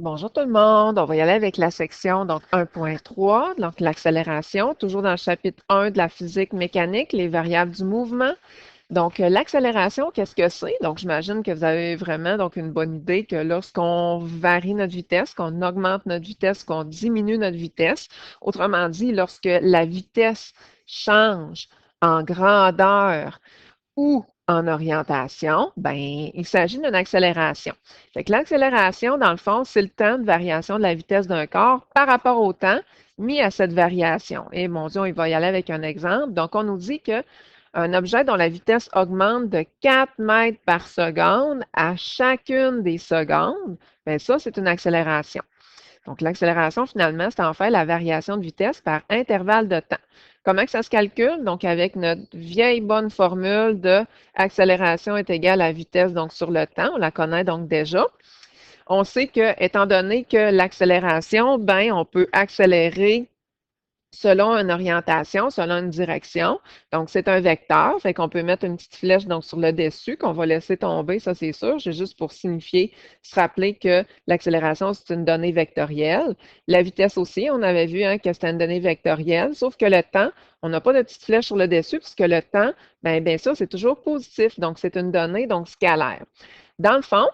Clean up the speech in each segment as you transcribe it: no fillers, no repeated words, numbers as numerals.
Bonjour tout le monde, on va y aller avec la section donc 1.3, donc l'accélération, toujours dans le chapitre 1 de la physique mécanique, les variables du mouvement. Donc l'accélération, qu'est-ce que c'est? Donc j'imagine que vous avez vraiment donc une bonne idée que lorsqu'on varie notre vitesse, qu'on augmente notre vitesse, qu'on diminue notre vitesse, autrement dit, lorsque la vitesse change en grandeur ou en orientation, ben, il s'agit d'une accélération. Fait que l'accélération, dans le fond, c'est le temps de variation de la vitesse d'un corps par rapport au temps mis à cette variation. Et mon Dieu, il va y aller avec un exemple. Donc, on nous dit que un objet dont la vitesse augmente de 4 mètres par seconde à chacune des secondes, bien ça, c'est une accélération. Donc, l'accélération, finalement, c'est en fait la variation de vitesse par intervalle de temps. Comment que ça se calcule? Donc, avec notre vieille bonne formule de accélération est égale à vitesse donc sur le temps, on la connaît donc déjà. On sait que, étant donné que l'accélération, ben, on peut accélérer selon une orientation, selon une direction. Donc, c'est un vecteur, fait qu'on peut mettre une petite flèche donc, sur le dessus qu'on va laisser tomber, ça c'est sûr. C'est juste pour signifier, se rappeler que l'accélération, c'est une donnée vectorielle. La vitesse aussi, on avait vu hein, que c'était une donnée vectorielle, sauf que le temps, on n'a pas de petite flèche sur le dessus, puisque le temps, bien sûr, c'est toujours positif, donc c'est une donnée donc scalaire. Dans le fond,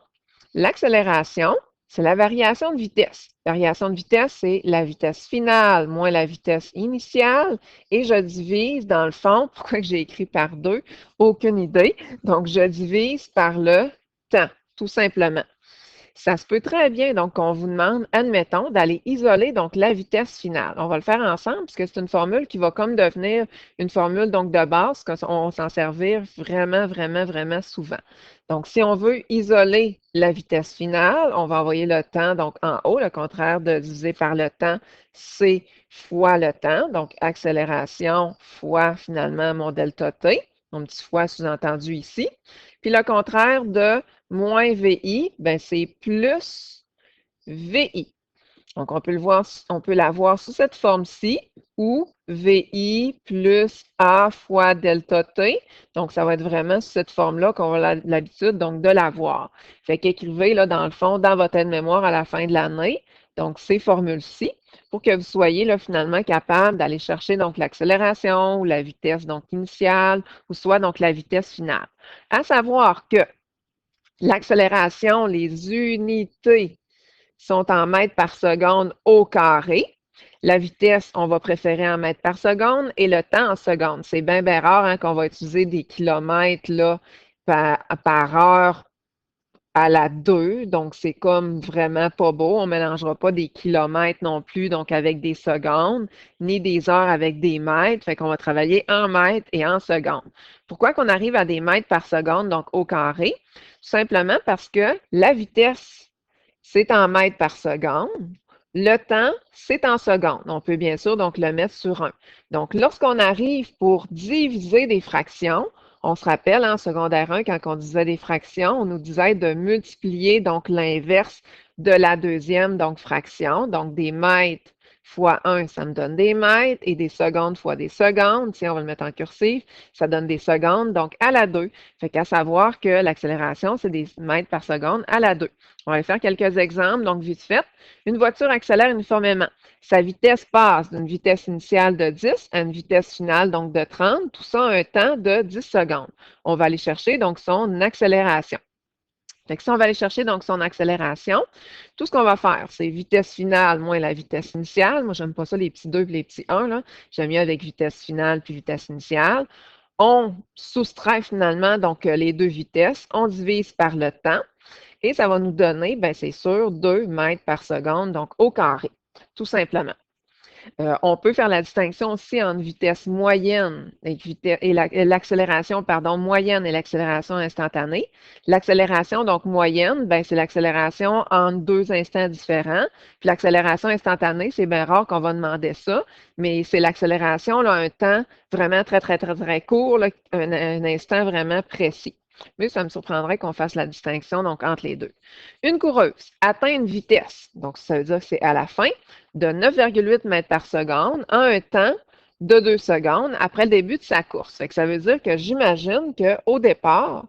l'accélération, c'est la variation de vitesse. Variation de vitesse, c'est la vitesse finale moins la vitesse initiale. Et je divise, dans le fond, pourquoi j'ai écrit par 2? Aucune idée. Donc, je divise par le temps, tout simplement. Ça se peut très bien, donc, qu'on vous demande, admettons, d'aller isoler donc la vitesse finale. On va le faire ensemble, puisque c'est une formule qui va comme devenir une formule donc de base, qu'on va s'en servir vraiment, vraiment, vraiment souvent. Donc, si on veut isoler la vitesse finale, on va envoyer le temps donc en haut, le contraire de diviser par le temps, c'est fois le temps, donc accélération fois finalement mon delta t, mon petit fois sous-entendu ici. Puis le contraire de moins VI, ben c'est plus VI. Donc, on peut le voir, on peut l'avoir sous cette forme-ci, ou VI plus A fois delta T. Donc, ça va être vraiment sous cette forme-là qu'on a l'habitude donc de l'avoir. Fait qu'écrivez, là, dans le fond, dans votre aide-mémoire à la fin de l'année, donc ces formules-ci, pour que vous soyez là, finalement capable d'aller chercher donc l'accélération ou la vitesse donc initiale, ou soit donc la vitesse finale. À savoir que l'accélération, les unités sont en mètres par seconde au carré. La vitesse, on va préférer en mètres par seconde et le temps en secondes. C'est bien, bien rare hein, qu'on va utiliser des kilomètres là, par heure à la 2. Donc, c'est comme vraiment pas beau. On ne mélangera pas des kilomètres non plus, donc avec des secondes, ni des heures avec des mètres. Fait qu'on va travailler en mètres et en secondes. Pourquoi qu'on arrive à des mètres par seconde, donc au carré? Tout simplement parce que la vitesse, c'est en mètres par seconde. Le temps, c'est en secondes. On peut bien sûr donc le mettre sur 1. Donc, lorsqu'on arrive pour diviser des fractions, on se rappelle en secondaire 1, quand on disait des fractions, on nous disait de multiplier donc l'inverse de la deuxième donc fraction, donc des mètres fois 1, ça me donne des mètres, et des secondes fois des secondes, si on va le mettre en cursif, ça donne des secondes, donc à la 2. Fait qu'à savoir que l'accélération, c'est des mètres par seconde à la 2. On va faire quelques exemples, donc vite fait. Une voiture accélère uniformément. Sa vitesse passe d'une vitesse initiale de 10 à une vitesse finale donc de 30, tout ça a un temps de 10 secondes. On va aller chercher donc son accélération. Fait que si on va aller chercher donc son accélération, tout ce qu'on va faire, c'est vitesse finale moins la vitesse initiale. Moi, j'aime pas ça les petits 2 et les petits 1. J'aime mieux avec vitesse finale puis vitesse initiale. On soustrait finalement donc les deux vitesses. On divise par le temps. Et ça va nous donner, bien, c'est sûr, 2 mètres par seconde, donc au carré, tout simplement. On peut faire la distinction aussi entre vitesse moyenne et l'accélération, pardon, moyenne et l'accélération instantanée. L'accélération, donc moyenne, ben, c'est l'accélération en deux instants différents. Puis l'accélération instantanée, c'est bien rare qu'on va demander ça, mais c'est l'accélération à un temps vraiment très, très, très, très court, là, un instant vraiment précis. Mais ça me surprendrait qu'on fasse la distinction donc, entre les deux. Une coureuse atteint une vitesse, donc ça veut dire que c'est à la fin, de 9,8 mètres par seconde en un temps de 2 secondes après le début de sa course. Fait que ça veut dire que j'imagine qu'au départ,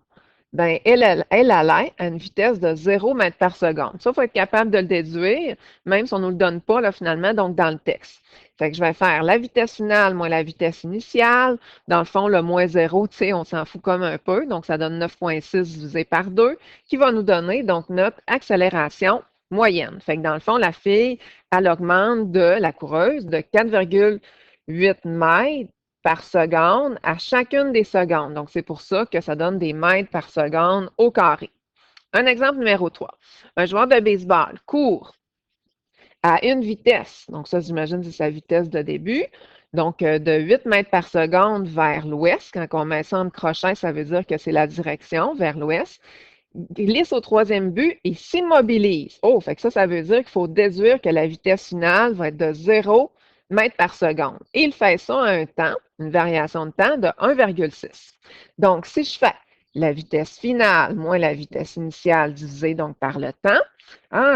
ben, elle allait à une vitesse de 0 mètre par seconde. Ça, il faut être capable de le déduire, même si on ne nous le donne pas, là, finalement, donc dans le texte. Fait que je vais faire la vitesse finale moins la vitesse initiale. Dans le fond, le moins 0, tu sais, on s'en fout comme un peu. Donc, ça donne 9,6 divisé par 2, qui va nous donner donc notre accélération moyenne. Fait que dans le fond, la fille, elle augmente la coureuse de 4,8 mètres par seconde à chacune des secondes. Donc, c'est pour ça que ça donne des mètres par seconde au carré. Un exemple numéro 3. Un joueur de baseball court à une vitesse. Donc, ça, j'imagine, c'est sa vitesse de début. Donc, de 8 mètres par seconde vers l'ouest. Quand on met ça en crochet, ça veut dire que c'est la direction vers l'ouest. Glisse au troisième but et s'immobilise. Oh, fait que ça veut dire qu'il faut déduire que la vitesse finale va être de 0 mètres par seconde. Et il fait ça à un temps, une variation de temps de 1,6. Donc, si je fais la vitesse finale moins la vitesse initiale divisée donc par le temps,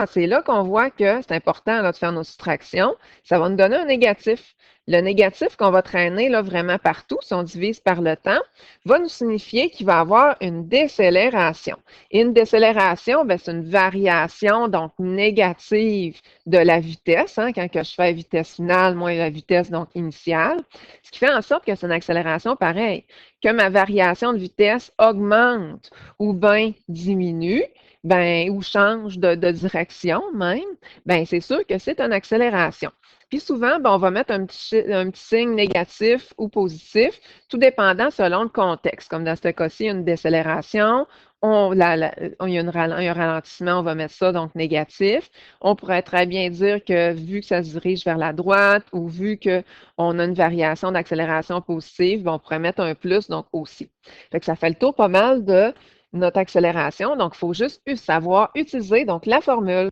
c'est là qu'on voit que c'est important là, de faire nos soustractions. Ça va nous donner un négatif. Le négatif qu'on va traîner là, vraiment partout, si on divise par le temps, va nous signifier qu'il va y avoir une décélération. Et une décélération, c'est une variation donc négative de la vitesse, quand que je fais vitesse finale moins la vitesse donc initiale, ce qui fait en sorte que c'est une accélération pareille, que ma variation de vitesse augmente ou bien diminue, ou change de direction même, c'est sûr que c'est une accélération. Puis souvent, on va mettre un petit signe négatif ou positif, tout dépendant selon le contexte. Comme dans ce cas-ci, une décélération, il y a un ralentissement, on va mettre ça donc négatif. On pourrait très bien dire que vu que ça se dirige vers la droite ou vu qu'on a une variation d'accélération positive, on pourrait mettre un plus donc aussi. Fait que ça fait le tour pas mal de notre accélération. Donc, il faut juste savoir utiliser donc la formule